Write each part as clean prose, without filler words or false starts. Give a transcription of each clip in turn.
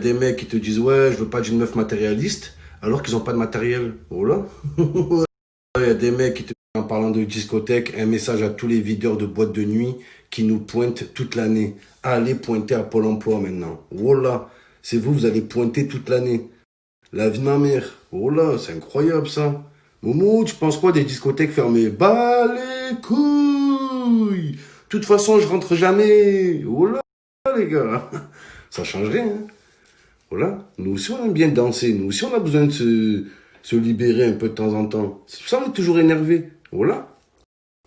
des mecs qui te disent ouais, je veux pas d'une meuf matérialiste, alors qu'ils ont pas de matériel. Voilà. Il y a des mecs qui te disent, en parlant de discothèque, un message à tous les videurs de boîtes de nuit qui nous pointent toute l'année. Allez pointer à Pôle emploi maintenant. Voilà. C'est vous, vous allez pointer toute l'année. La vie de ma mère. Voilà, c'est incroyable ça. Momo, tu penses quoi des discothèques fermées? Bah les couilles. De toute façon, je rentre jamais. Voilà, les gars. Ça change rien. Hein. Voilà. Nous aussi, on aime bien danser. Nous aussi, on a besoin de se libérer un peu de temps en temps. C'est pour ça qu'on est toujours énervé. Voilà.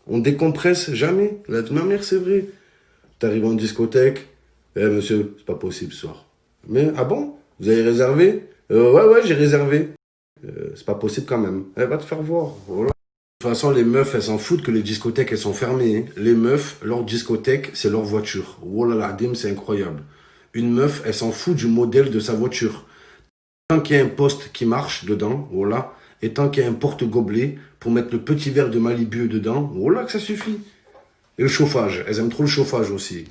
On décompresse jamais. La vie de ma mère, c'est vrai. T'arrives en discothèque. Eh monsieur, c'est pas possible ce soir. Mais, ah bon? Vous avez réservé? Ouais, j'ai réservé. C'est pas possible quand même. Elle va te faire voir. Voilà. De toute façon, les meufs, elles s'en foutent que les discothèques, elles sont fermées. Hein. Les meufs, leur discothèque, c'est leur voiture. Oh là là, dim, c'est incroyable. Une meuf, elle s'en fout du modèle de sa voiture. Tant qu'il y a un poste qui marche dedans, voilà. Et tant qu'il y a un porte-gobelet pour mettre le petit verre de Malibu dedans, voilà que ça suffit. Et le chauffage, elles aiment trop le chauffage aussi.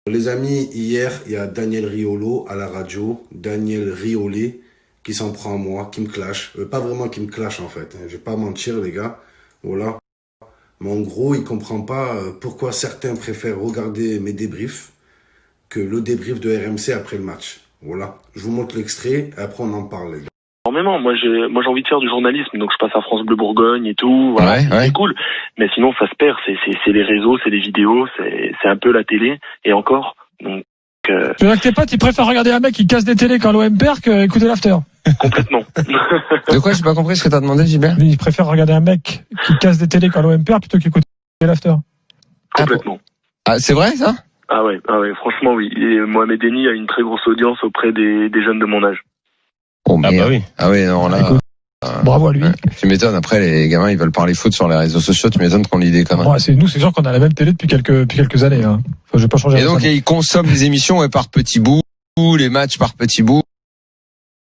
Les amis, hier, il y a Daniel Riolo à la radio, Daniel Riolet, qui s'en prend à moi, qui me clash. Pas vraiment qui me clash en fait, je vais pas mentir les gars, voilà. Mais en gros, il comprend pas pourquoi certains préfèrent regarder mes débriefs que le débrief de RMC après le match. Voilà, je vous montre l'extrait, et après on en parle les gars. Énormément. Moi j'ai envie de faire du journalisme, donc je passe à France Bleu Bourgogne et tout. Voilà, c'est cool. Mais sinon ça se perd. C'est les réseaux, c'est les vidéos, c'est un peu la télé et encore. Donc. Tu veux dire que tes potes ils préfèrent regarder un mec qui casse des télés quand l'OM perd qu'écouter l'after. Complètement. De quoi? J'ai pas compris ce que t'as demandé, Gilbert. Ils préfèrent regarder un mec qui casse des télés quand l'OM perd plutôt qu'écouter l'after. Complètement. Ah, c'est vrai ça? Ah ouais, franchement oui. Et Mohamed Eni a une très grosse audience auprès des jeunes de mon âge. Oh, merde. Ah bah oui. Ah oui, non, là. Écoute, bravo à lui. Tu m'étonnes, après, les gamins, ils veulent parler foot sur les réseaux sociaux, tu m'étonnes qu'on lit des conneries. Ouais, c'est sûr qu'on a la même télé depuis quelques années, hein. Enfin, je vais pas changer. Et donc, ils consomment les émissions par petits bouts, les matchs par petits bouts.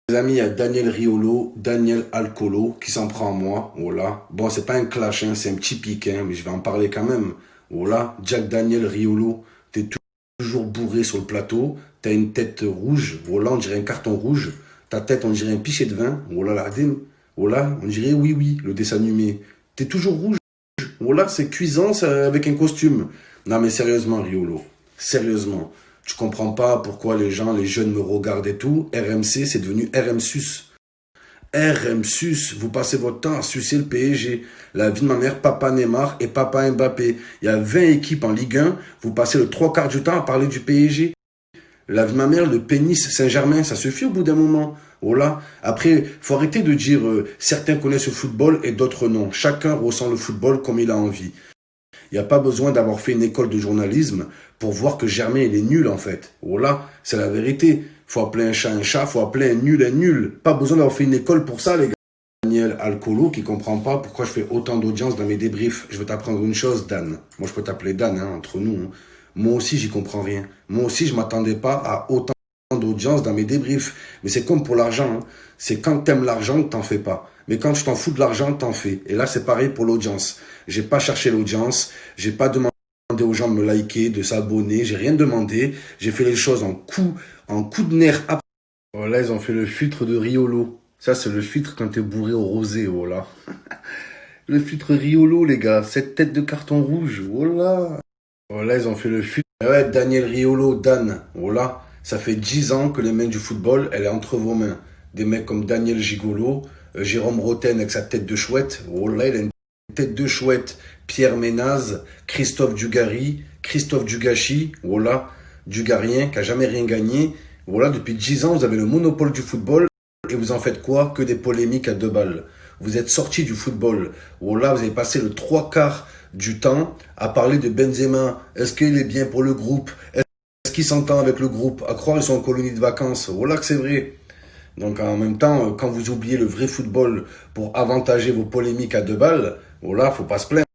Les amis, il y a Daniel Riolo, Daniel Alcolo, qui s'en prend à moi, voilà. Bon, c'est pas un clash, hein, c'est un petit pic, hein, mais je vais en parler quand même. Voilà, Jack Daniel Riolo, t'es toujours bourré sur le plateau, t'as une tête rouge, voilà, on dirait un carton rouge. Ta tête, on dirait un pichet de vin. Oh là là, oh là, on dirait oui, le dessin animé. T'es toujours rouge. Oh là, c'est cuisant avec un costume. Non mais sérieusement, Riolo. Sérieusement. Tu comprends pas pourquoi les jeunes me regardent et tout. RMC, c'est devenu RMSUS. RMSUS, vous passez votre temps à sucer le PSG. La vie de ma mère, papa Neymar et papa Mbappé. Il y a 20 équipes en Ligue 1. Vous passez le 3/4 du temps à parler du PSG. La vie de ma mère, le pénis Saint-Germain, ça suffit au bout d'un moment. Voilà. Après, faut arrêter de dire certains connaissent le football et d'autres non. Chacun ressent le football comme il a envie. Il n'y a pas besoin d'avoir fait une école de journalisme pour voir que Germain, il est nul en fait. Voilà, c'est la vérité. Faut appeler un chat, faut appeler un nul. Pas besoin d'avoir fait une école pour ça les gars. Daniel Alcolo qui comprend pas pourquoi je fais autant d'audience dans mes débriefs. Je vais t'apprendre une chose, Dan. Moi, je peux t'appeler Dan, hein, entre nous. Hein. Moi aussi, j'y comprends rien. Moi aussi, je m'attendais pas à autant d'audience dans mes débriefs. Mais c'est comme pour l'argent. Hein. C'est quand t'aimes l'argent, t'en fais pas. Mais quand tu t'en fous de l'argent, t'en fais. Et là, c'est pareil pour l'audience. J'ai pas cherché l'audience. J'ai pas demandé aux gens de me liker, de s'abonner. J'ai rien demandé. J'ai fait les choses en coup de nerf. Oh là, ils ont fait le filtre de Riolo. Ça, c'est le filtre quand t'es bourré au rosé, oh là. Le filtre Riolo, les gars. Cette tête de carton rouge, oh là. Oh là, ils ont fait le filtre. Ouais, Daniel Riolo, Dan, oh là. Ça fait 10 ans que les mains du football, elle est entre vos mains. Des mecs comme Daniel Gigolo, Jérôme Roten avec sa tête de chouette. Oh là, il a une tête de chouette. Pierre Ménaz, Christophe Dugarry, Christophe Dugachi, oh là, Dugarien, qui a jamais rien gagné. Voilà, depuis 10 ans, vous avez le monopole du football et vous en faites quoi? Que des polémiques à 2 balles. Vous êtes sortis du football. Voilà, vous avez passé le 3/4 du temps à parler de Benzema. Est-ce qu'il est bien pour le groupe? Est-ce qu'il s'entend avec le groupe? À croire ils sont en colonie de vacances. Voilà que c'est vrai. Donc en même temps, quand vous oubliez le vrai football pour avantager vos polémiques à 2 balles, voilà, faut pas se plaindre.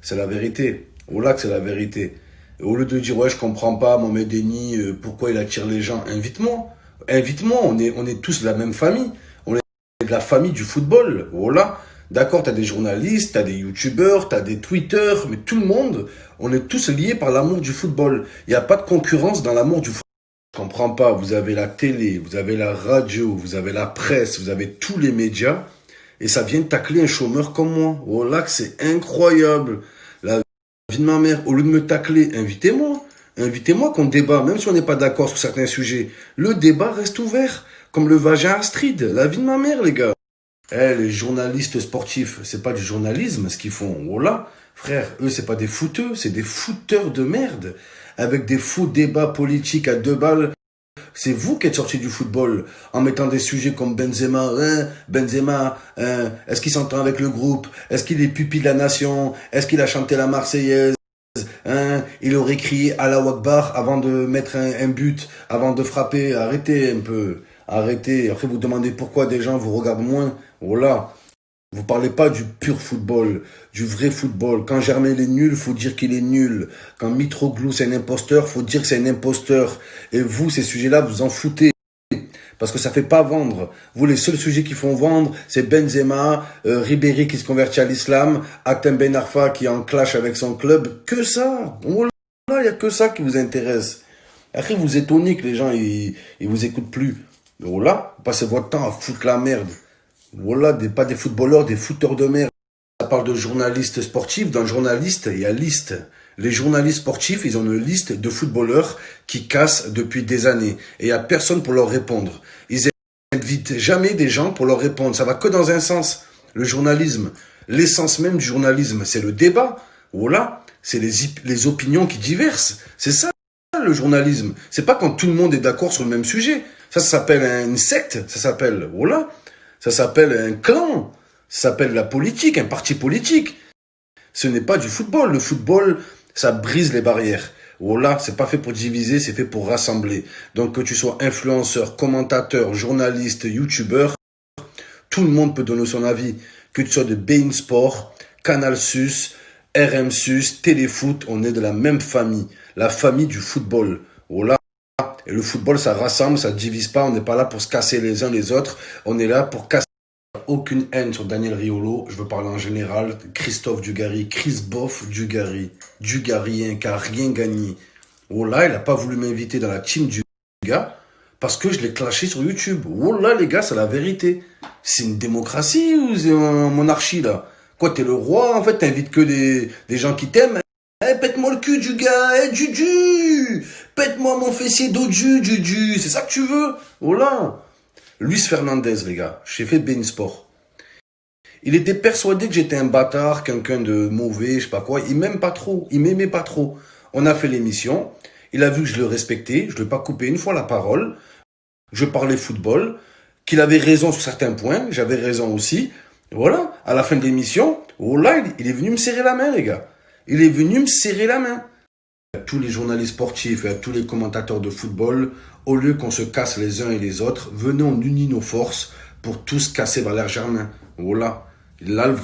C'est la vérité. Voilà que c'est la vérité. Et au lieu de dire, ouais, je comprends pas, Mohamed Eni, pourquoi il attire les gens, invite-moi. Invite-moi, on est tous de la même famille. On est de la famille du football. Voilà. D'accord, t'as des journalistes, t'as des youtubeurs, t'as des twitters, mais tout le monde, on est tous liés par l'amour du football. Il n'y a pas de concurrence dans l'amour du football. Je comprends pas. Vous avez la télé, vous avez la radio, vous avez la presse, vous avez tous les médias. Et ça vient tacler un chômeur comme moi. Oh là, que c'est incroyable. La vie de ma mère, au lieu de me tacler, invitez-moi. Invitez-moi qu'on débat, même si on n'est pas d'accord sur certains sujets. Le débat reste ouvert. Comme le vagin Astrid. La vie de ma mère, les gars. Les journalistes sportifs, c'est pas du journalisme ce qu'ils font. Oh là, frère, eux, c'est pas des footeux, c'est des fouteurs de merde. Avec des faux débats politiques à 2 balles. C'est vous qui êtes sortis du football en mettant des sujets comme Benzema. Est-ce qu'il s'entend avec le groupe? Est-ce qu'il est pupille de la nation? Est-ce qu'il a chanté la Marseillaise? Il aurait crié Allahu Akbar avant de mettre un but, avant de frapper. Arrêtez un peu. Arrêtez. Après, vous demandez pourquoi des gens vous regardent moins. Voilà. Vous parlez pas du pur football, du vrai football. Quand Germain est nul, faut dire qu'il est nul. Quand Mitroglou c'est un imposteur, faut dire que c'est un imposteur. Et vous, ces sujets-là, vous en foutez. Parce que ça fait pas vendre. Vous, les seuls sujets qui font vendre, c'est Benzema, Ribéry qui se convertit à l'islam, Hatem Ben Arfa qui est en clash avec son club. Que ça. Voilà, il y a que ça qui vous intéresse. Après, vous étonnez que les gens, ils vous écoutent plus. Mais voilà, vous passez votre temps à foutre la merde. Voilà, pas des footballeurs, des fouteurs de merde. Ça parle de journalistes sportifs. Dans journaliste, il y a liste. Les journalistes sportifs, ils ont une liste de footballeurs qui cassent depuis des années. Et il n'y a personne pour leur répondre. Ils n'invitent jamais des gens pour leur répondre. Ça va que dans un sens. Le journalisme, l'essence même du journalisme, c'est le débat. Voilà, c'est les opinions qui diversent. C'est ça le journalisme. C'est pas quand tout le monde est d'accord sur le même sujet. Ça s'appelle une secte. Ça s'appelle, voilà. Ça s'appelle un clan, ça s'appelle la politique, un parti politique. Ce n'est pas du football. Le football, ça brise les barrières. Voilà, c'est pas fait pour diviser, c'est fait pour rassembler. Donc que tu sois influenceur, commentateur, journaliste, youtubeur, tout le monde peut donner son avis. Que tu sois de beIN Sport, Canal Sus, RM Sus, Téléfoot, on est de la même famille. La famille du football. Voilà. Et le football, ça rassemble, ça ne divise pas. On n'est pas là pour se casser les uns les autres. On est là pour casser. Aucune haine sur Daniel Riolo. Je veux parler en général. Christophe Dugarry, Chris Boff Dugarry. Dugarrien qui n'a rien gagné. Oh là, il n'a pas voulu m'inviter dans la team du gars parce que je l'ai clashé sur YouTube. Oh là, les gars, c'est la vérité. C'est une démocratie ou c'est une monarchie, là? Quoi, t'es le roi, en fait, t'invites que des gens qui t'aiment. Pète-moi le cul du gars, Dudu! Pète-moi mon fessier dodu, Dudu! C'est ça que tu veux? Oh là! Luis Fernandez, les gars. J'ai fait beIN Sport. Il était persuadé que j'étais un bâtard, quelqu'un de mauvais, je sais pas quoi. Il m'aime pas trop. Il m'aimait pas trop. On a fait l'émission. Il a vu que je le respectais. Je ne lui ai pas coupé une fois la parole. Je parlais football. Qu'il avait raison sur certains points. J'avais raison aussi. Et voilà. À la fin de l'émission, oh là, il est venu me serrer la main, les gars. Il est venu me serrer la main. À tous les journalistes sportifs et à tous les commentateurs de football, au lieu qu'on se casse les uns et les autres, venez on unit nos forces pour tous casser Valère Germain. Voilà. Là, le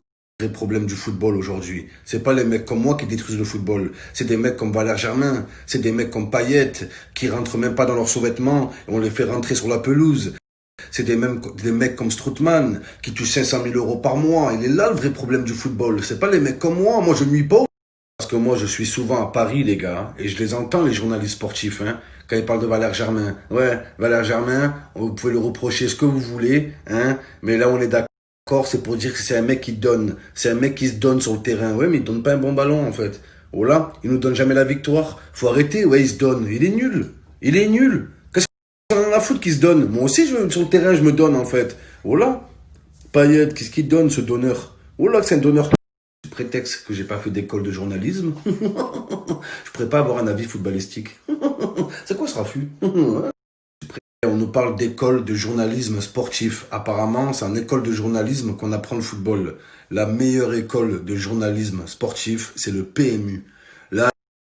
vrai problème du football aujourd'hui, c'est pas les mecs comme moi qui détruisent le football. C'est des mecs comme Valère Germain. C'est des mecs comme Payet qui rentrent même pas dans leurs sous-vêtements et on les fait rentrer sur la pelouse. C'est des mecs comme Strootman qui touchent 500 000 euros par mois. Il est là le vrai problème du football. C'est pas les mecs comme moi. Moi, je nuis pas. Parce que moi, je suis souvent à Paris, les gars, et je les entends, les journalistes sportifs, quand ils parlent de Valère Germain. Ouais, Valère Germain, vous pouvez le reprocher ce que vous voulez, mais là, on est d'accord, c'est pour dire que c'est un mec qui donne. C'est un mec qui se donne sur le terrain. Ouais, mais il donne pas un bon ballon, en fait. Voilà, il nous donne jamais la victoire. Faut arrêter, ouais, il se donne. Il est nul. Il est nul. Qu'est-ce qu'on en a à foutre qu'il se donne? Moi aussi, sur le terrain, je me donne, en fait. Voilà. Payet, qu'est-ce qu'il donne, ce donneur? Voilà, que c'est un donneur. Prétexte que j'ai pas fait d'école de journalisme, je pourrais pas avoir un avis footballistique. C'est quoi ce raffut? On nous parle d'école de journalisme sportif. Apparemment, c'est en école de journalisme qu'on apprend le football. La meilleure école de journalisme sportif, c'est le PMU. La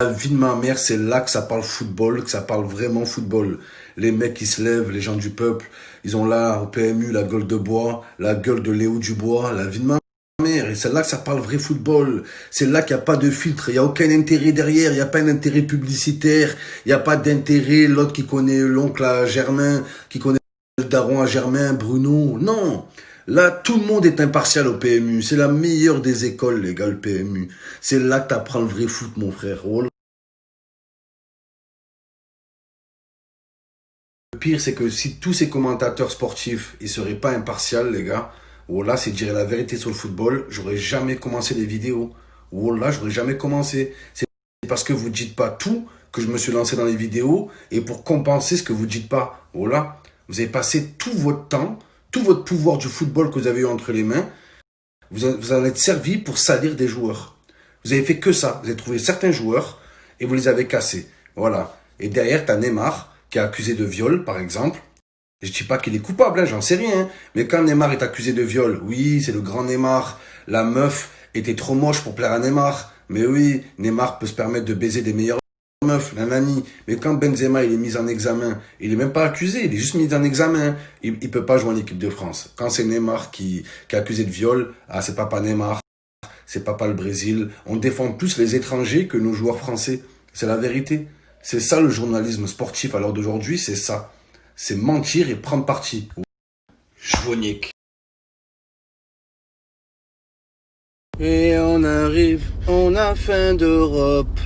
vie de ma mère, c'est là que ça parle football, que ça parle vraiment football. Les mecs qui se lèvent, les gens du peuple, ils ont là au PMU la gueule de bois, la gueule de Léo Dubois, la vie de ma mère. Et c'est là que ça parle vrai football. C'est là qu'il n'y a pas de filtre. Il n'y a aucun intérêt derrière. Il n'y a pas un intérêt publicitaire. Il n'y a pas d'intérêt. L'autre qui connaît l'oncle à Germain, qui connaît le daron à Germain, Bruno. Non. Là, tout le monde est impartial au PMU. C'est la meilleure des écoles, les gars, le PMU. C'est là que tu apprends le vrai foot, mon frère. Oh pire, c'est que si tous ces commentateurs sportifs, ils seraient pas impartials, les gars, voilà, c'est dire la vérité sur le football, j'aurais jamais commencé les vidéos. Voilà, j'aurais jamais commencé. C'est parce que vous dites pas tout que je me suis lancé dans les vidéos et pour compenser ce que vous dites pas. Voilà, vous avez passé tout votre temps, tout votre pouvoir du football que vous avez eu entre les mains, vous en êtes servi pour salir des joueurs. Vous avez fait que ça. Vous avez trouvé certains joueurs et vous les avez cassés. Voilà. Et derrière, t'as Neymar qui est accusé de viol, par exemple. Je dis pas qu'il est coupable, hein, j'en sais rien. Hein. Mais quand Neymar est accusé de viol, oui, c'est le grand Neymar. La meuf était trop moche pour plaire à Neymar. Mais oui, Neymar peut se permettre de baiser des meilleures meufs, nanani. Mais quand Benzema, il est mis en examen, il est même pas accusé, il est juste mis en examen. Il peut pas jouer en équipe de France. Quand c'est Neymar qui est accusé de viol, ah, c'est papa Neymar, c'est papa le Brésil. On défend plus les étrangers que nos joueurs français. C'est la vérité. C'est ça le journalisme sportif à l'heure d'aujourd'hui, c'est ça. C'est mentir et prendre parti. Chvonique. Et on arrive, on a fin d'Europe.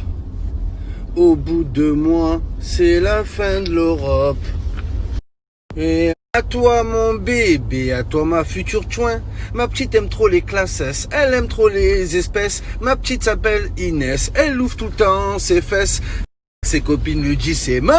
Au bout de 2 mois, c'est la fin de l'Europe. Et à toi mon bébé, à toi ma future chouin. Ma petite aime trop les classes S, elle aime trop les espèces. Ma petite s'appelle Inès, elle ouvre tout le temps ses fesses. Ses copines lui disent c'est mort.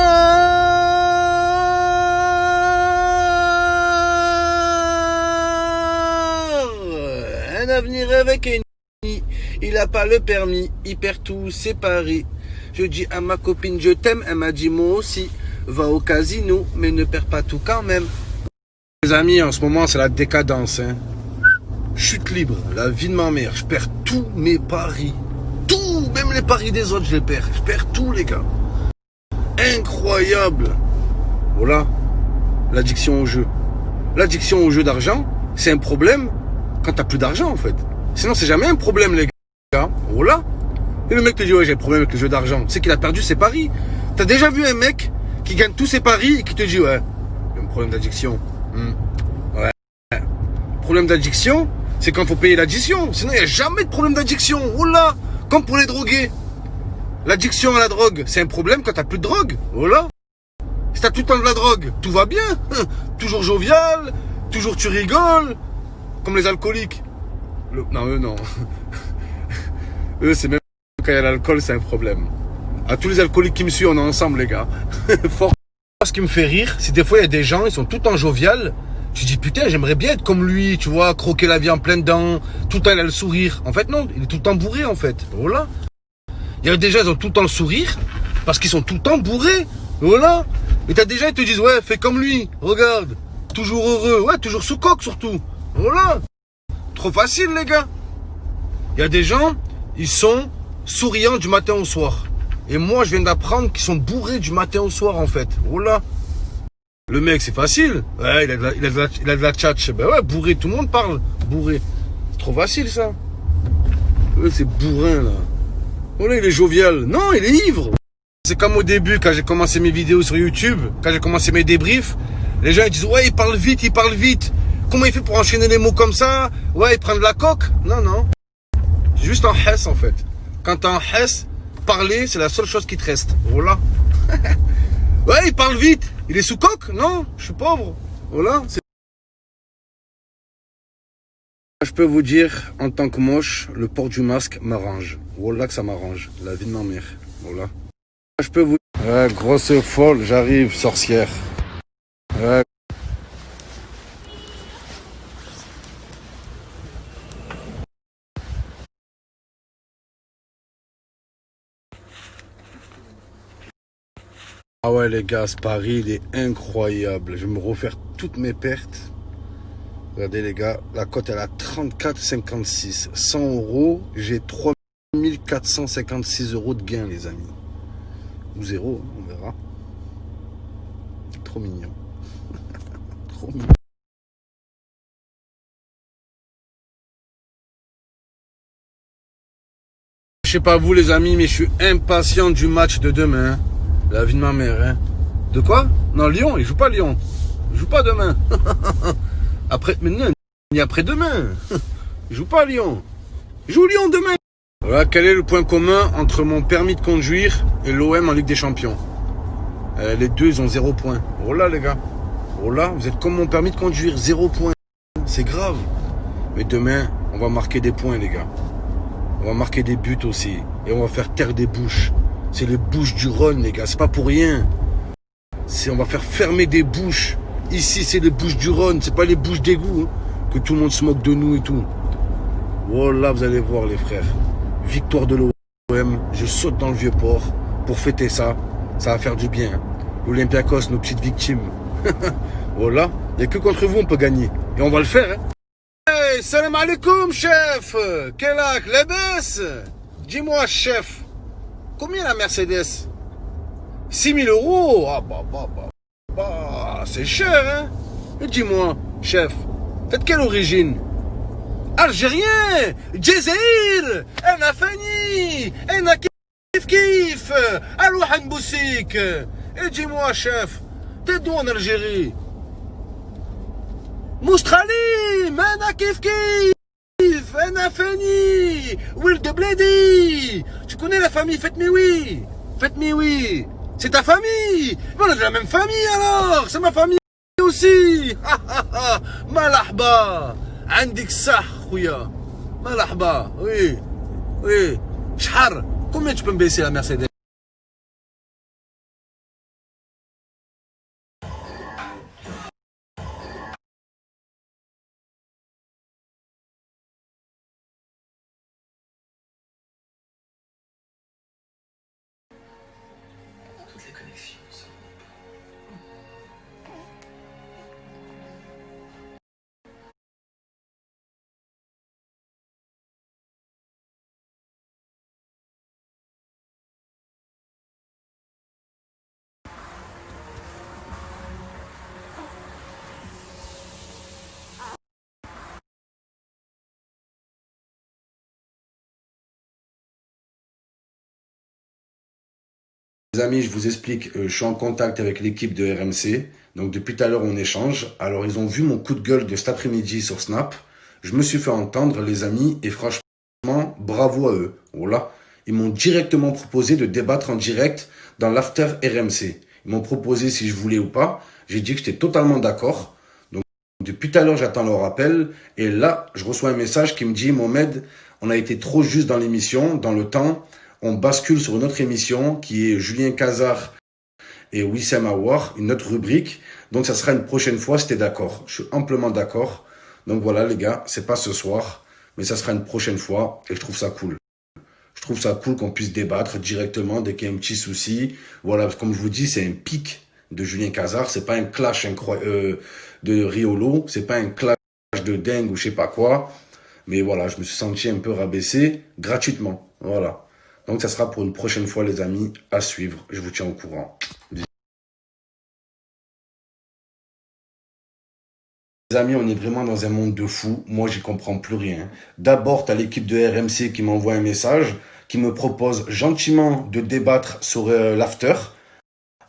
Un avenir avec Eni, il a pas le permis, il perd tout, c'est Paris. Je dis à ma copine je t'aime, elle m'a dit moi aussi. Va au casino, mais ne perds pas tout quand même. Les amis, en ce moment c'est la décadence. Hein. Chute libre, la vie de ma mère, je perds tous mes paris. Tout, même les paris des autres je les perds. Je perds tout les gars. Incroyable. Voilà, l'addiction au jeu. L'addiction au jeu d'argent, c'est un problème quand t'as plus d'argent en fait. Sinon c'est jamais un problème les gars. Voilà. Et le mec te dit ouais j'ai un problème avec le jeu d'argent. C'est qu'il a perdu ses paris. T'as déjà vu un mec qui gagne tous ses paris et qui te dit ouais, il y a un problème d'addiction. Ouais. Le problème d'addiction, c'est quand faut payer l'addition. Sinon il n'y a jamais de problème d'addiction. Voilà. Comme pour les drogués. L'addiction à la drogue, c'est un problème quand t'as plus de drogue. Voilà. Si t'as tout le temps de la drogue, tout va bien. Toujours jovial, toujours tu rigoles. Comme les alcooliques. Non, eux non. Eux c'est même quand il y a l'alcool, c'est un problème. À tous les alcooliques qui me suivent, on est ensemble les gars. Fort. Ce qui me fait rire, c'est des fois il y a des gens, ils sont tout le temps jovial. Tu dis putain, j'aimerais bien être comme lui, tu vois, croquer la vie en plein dedans. Tout le temps il a le sourire. En fait non, il est tout le temps bourré en fait. Voilà. Il y a des gens, ils ont tout le temps le sourire parce qu'ils sont tout le temps bourrés. Voilà. Et t'as des gens, ils te disent ouais, fais comme lui, regarde. Toujours heureux, ouais, toujours sous coque surtout. Voilà. Trop facile les gars. Il y a des gens, ils sont souriants du matin au soir. Et moi, je viens d'apprendre qu'ils sont bourrés du matin au soir, en fait. Voilà. Le mec, c'est facile. Ouais, il a de la tchatche. Ben ouais, bourré, tout le monde parle. Bourré. C'est trop facile, ça. Ouais, c'est bourrin, là. Voilà, il est jovial. Non, il est ivre. C'est comme au début, quand j'ai commencé mes vidéos sur YouTube, quand j'ai commencé mes débriefs, les gens, ils disent, ouais, il parle vite, il parle vite. Comment il fait pour enchaîner les mots comme ça? Ouais, il prend de la coque. Non, non. Juste en hess, en fait. Quand t'es en hess, parler, c'est la seule chose qui te reste. Voilà. Ouais, il parle vite. Il est sous coque? Non, je suis pauvre. Voilà. Je peux vous dire, en tant que moche, le port du masque m'arrange. Voilà que ça m'arrange. La vie de ma mère. Voilà. Je peux vous dire. Ouais, grosse folle, j'arrive, sorcière. Ouais. Ah ouais les gars, ce pari il est incroyable. Je vais me refaire toutes mes pertes. Regardez les gars, la cote elle a 34,56. 100 €, j'ai 3456 € de gain les amis. Ou 0, on verra. Trop mignon. Trop mignon. Je sais pas vous les amis, mais je suis impatient du match de demain. La vie de ma mère, hein. De quoi? Non, Lyon, il joue pas Lyon. Il joue pas demain. Après, maintenant, ni après-demain. Il joue pas Lyon. Il joue Lyon demain. Voilà, quel est le point commun entre mon permis de conduire et l'OM en Ligue des Champions? Les deux, ils ont 0 point. Oh là, les gars. Oh là, vous êtes comme mon permis de conduire, 0 point. C'est grave. Mais demain, on va marquer des points, les gars. On va marquer des buts aussi. Et on va faire taire des bouches. C'est les bouches du Rhône, les gars. C'est pas pour rien. On va faire fermer des bouches. Ici, c'est les bouches du Rhône. C'est pas les bouches d'égout. Hein, que tout le monde se moque de nous et tout. Oh là, vous allez voir, les frères. Victoire de l'OM. Je saute dans le Vieux-Port pour fêter ça. Ça va faire du bien. Olympiakos, nos petites victimes. Oh là, il n'y a que contre vous on peut gagner. Et on va le faire. Hein. Hey, salam alaikum, chef. Kelak, lebes. Dis-moi, chef. Combien la Mercedes? 6 000 euros. Ah bah, c'est cher, hein. Et dis-moi, chef, t'es de quelle origine? Algérien. Jazair. Ena Fani. Ena kif. Alouhan Boussik. Et dis-moi, chef, t'es d'où en Algérie? Moustrali. Mena kif. Ena Fani. Will de Bledi. Tu connais la famille Faites-moi oui. Faites-moi oui. C'est ta famille. Mais on est de la même famille alors. C'est ma famille aussi. Malahba. Andik sah, khouya. Malahba. Oui. Shhar. Combien tu peux me baisser la Mercedes? Toutes les connexions sont... Les amis, je vous explique, je suis en contact avec l'équipe de RMC. Donc depuis tout à l'heure, on échange. Alors ils ont vu mon coup de gueule de cet après-midi sur Snap. Je me suis fait entendre, les amis, et franchement, bravo à eux. Voilà. Ils m'ont directement proposé de débattre en direct dans l'after RMC. Ils m'ont proposé si je voulais ou pas. J'ai dit que j'étais totalement d'accord. Donc depuis tout à l'heure, j'attends leur appel. Et là, je reçois un message qui me dit, Mohamed, on a été trop juste dans l'émission, dans le temps. On bascule sur une autre émission qui est Julien Cazard et Wissem Aouar, une autre rubrique. Donc ça sera une prochaine fois, si t'es d'accord. Je suis amplement d'accord. Donc voilà les gars, c'est pas ce soir, mais ça sera une prochaine fois et je trouve ça cool. Je trouve ça cool qu'on puisse débattre directement dès qu'il y a un petit souci. Voilà, comme je vous dis, c'est un pic de Julien Cazard, c'est pas un clash de Riolo, c'est pas un clash de dingue ou je sais pas quoi. Mais voilà, je me suis senti un peu rabaissé gratuitement. Voilà. Donc, ça sera pour une prochaine fois, les amis, à suivre. Je vous tiens au courant. Les amis, on est vraiment dans un monde de fous. Moi, j'y comprends plus rien. D'abord, tu as l'équipe de RMC qui m'envoie un message, qui me propose gentiment de débattre sur l'after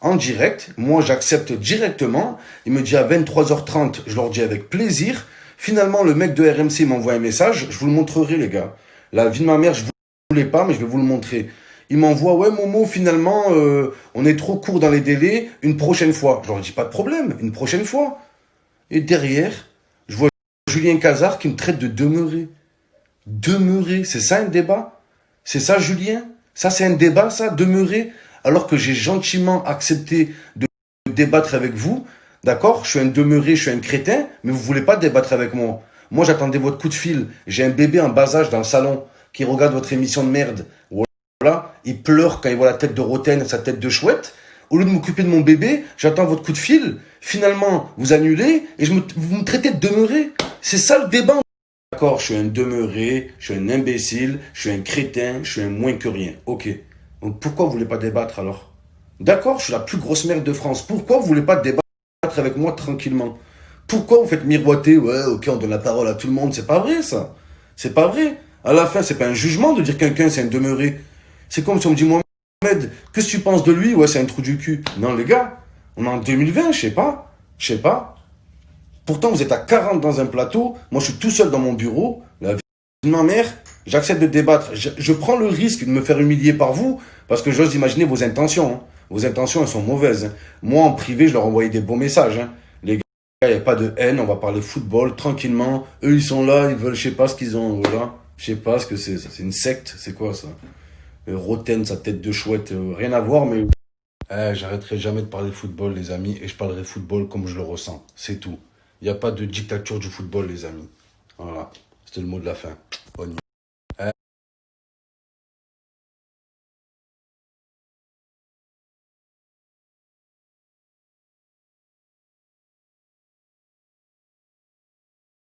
en direct. Moi, j'accepte directement. Il me dit à 23h30, je leur dis avec plaisir. Finalement, le mec de RMC m'envoie un message. Je vous le montrerai, les gars. La vie de ma mère, je voulais pas, mais je vais vous le montrer. Il m'envoie, ouais Momo, finalement, on est trop court dans les délais, une prochaine fois. Je leur dis, pas de problème, une prochaine fois. Et derrière, je vois Julien Cazard qui me traite de demeurer. Demeurer, c'est ça un débat? C'est ça Julien? Ça c'est un débat ça, demeurer? Alors que j'ai gentiment accepté de débattre avec vous, d'accord? Je suis un demeuré, je suis un crétin, mais vous voulez pas débattre avec moi. Moi j'attendais votre coup de fil, j'ai un bébé en bas âge dans le salon, qui regarde votre émission de merde. Voilà, il pleure quand il voit la tête de Roten, sa tête de chouette. Au lieu de m'occuper de mon bébé, j'attends votre coup de fil. Finalement, vous annulez et vous me traitez de demeuré. C'est ça le débat. D'accord, je suis un demeuré, je suis un imbécile, je suis un crétin, je suis un moins que rien. Ok. Donc pourquoi vous voulez pas débattre alors? D'accord, je suis la plus grosse merde de France. Pourquoi vous voulez pas débattre avec moi tranquillement? Pourquoi vous faites miroiter? Ouais, ok, on donne la parole à tout le monde. C'est pas vrai ça. C'est pas vrai. À la fin, c'est pas un jugement de dire quelqu'un c'est un demeuré. C'est comme si on me dit Mohamed, qu'est-ce que tu penses de lui? Ouais, c'est un trou du cul. Non les gars, on est en 2020, je sais pas. Pourtant, vous êtes à 40 dans un plateau. Moi, je suis tout seul dans mon bureau. La vie de ma mère, j'accepte de débattre. Je prends le risque de me faire humilier par vous parce que j'ose imaginer vos intentions. Hein. Vos intentions, elles sont mauvaises. Hein. Moi, en privé, je leur envoyais des beaux messages. Hein. Les gars, il n'y a pas de haine, on va parler football tranquillement. Eux, ils sont là, ils veulent, je sais pas ce qu'ils ont. Voilà. Je sais pas ce que c'est. C'est une secte, c'est quoi ça? Roten, sa tête de chouette, rien à voir, mais... j'arrêterai jamais de parler football, les amis, et je parlerai football comme je le ressens. C'est tout. Il n'y a pas de dictature du football, les amis. Voilà. C'était le mot de la fin. Bonne nuit.